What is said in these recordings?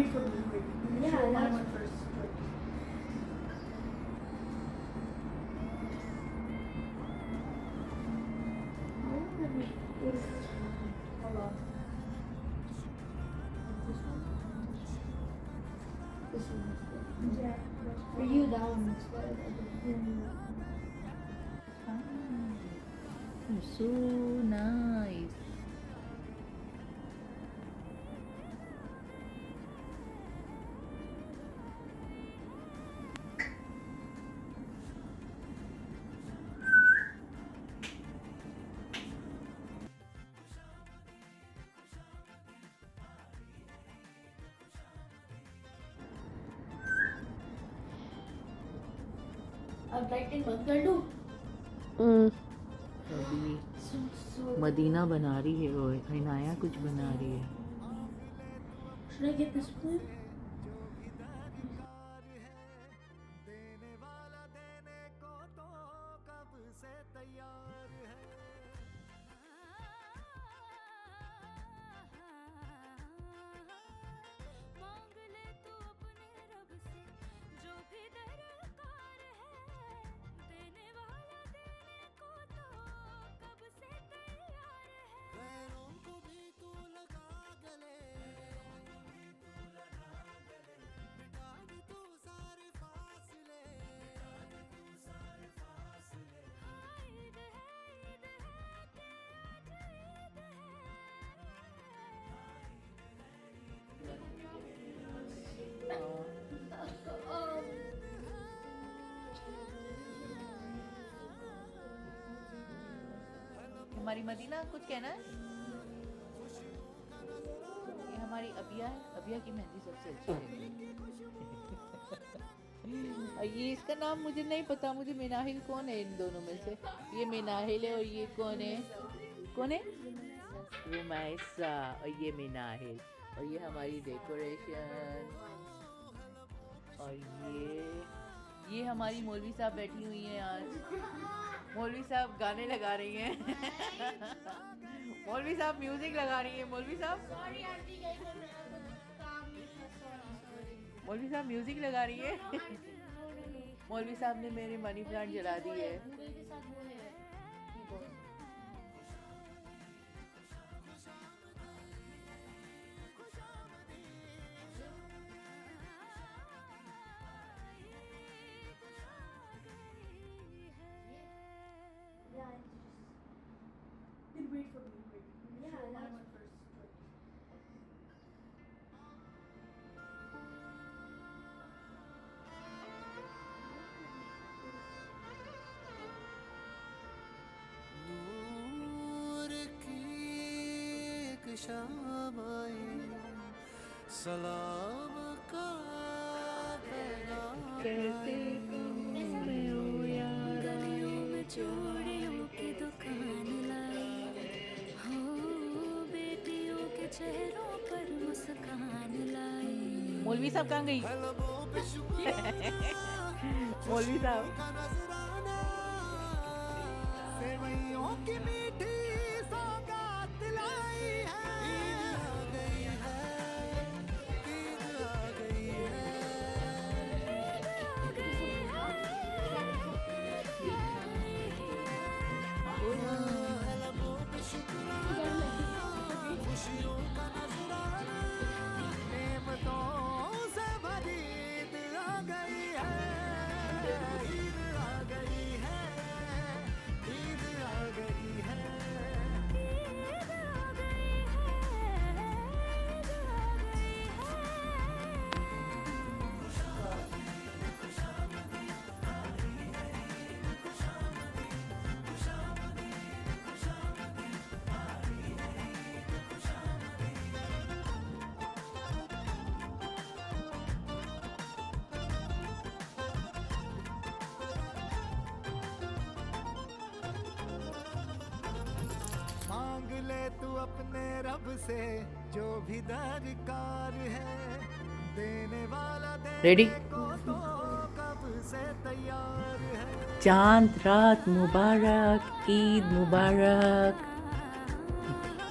wait for me. Wait. Yeah, Show my that's- one first. Wait. Hold on. This one is good. Yeah. For you, that one is good. So nice. अब lighting बंद कर लूं? अभी So Medina बना रही है और इनाया कुछ बना रही है. should I get this one? हमारी मदीना कुछ कहना है? ये हमारी अबिया है. अबिया की मेहंदी सबसे अच्छी है. और ये इसका नाम मुझे नहीं पता. मुझे मिनाहिल कौन है इन दोनों में से? ये मिनाहिल है और ये कौन है? कौन है? रुमैसा. और ये मिनाहिल. और ये हमारी डेकोरेशन. और ये हमारी मौलवी साहब बैठी हुई हैं आज. मौलवी साहब गाने लगा रही हैं. मौलवी साहब म्यूजिक लगा रही हैं. मौलवी साहब मौलवी साहब म्यूजिक लगा रही है. मौलवी साहब ने मेरे मनी प्लांट जला दी है. Then wait for me. Wait. Yeah, Show my that's- one first. Wait. नूर की एक शाम आई, सलाम का पैगाम गलियों में चूड़ियों की दुकान लाई, हो बेटियों के चेहरों पर मुस्कान लाई. मौलवी साहब कहाँ गई? लबों पे शुक्रिया मौलवी साहब का नजराना, सेवइयों की मीठी सौगात लाई है. ईद आ गई है, ईद आ गई है. लबों पे शुक्राना, खुशियों का नजराना, नेमतों से भरी ईद आ गई है. ईद आ गई है, ईद आ गई है. मांग ले तू अपने रब से जो भी दरकार है, देने वाला देने रेडी? को तो कब से तैयार है. चांद रात मुबारक. ईद मुबारक.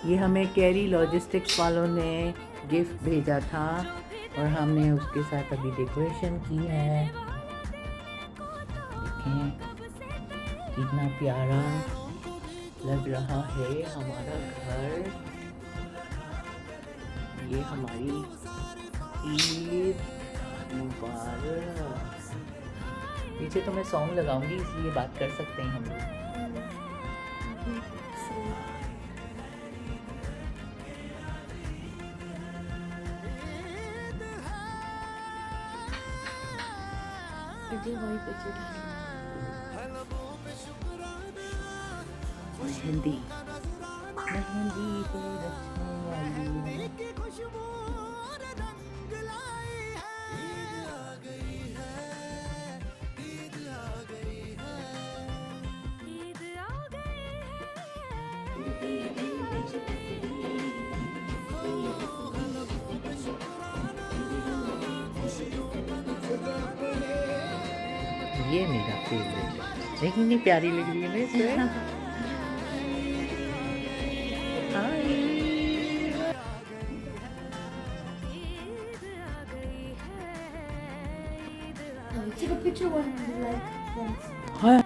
ये हमें कैरी लॉजिस्टिक्स वालों ने गिफ्ट भेजा था और हमने उसके साथ अभी डेकोरेशन की है। देखें कितना प्यारा लग रहा है हमारा घर। ये हमारी ईद मुबारक। पीछे तो मैं सॉन्ग लगाऊंगी इसलिए बात कर सकते हैं हम लोग। मुझे वही पिक्चर डालनी मेहंदी मेहंदी पे रखने वाली की खुशबू और रंग लाई है। ईद आ गई है, ईद आ गई है। ईद आ गई ये मेरा फेवरेट है। लेकिन नहीं प्यारी लग रही है ना इसमें। हाय ईद आ गई है, ईद आ है। Take a picture one like once. हाँ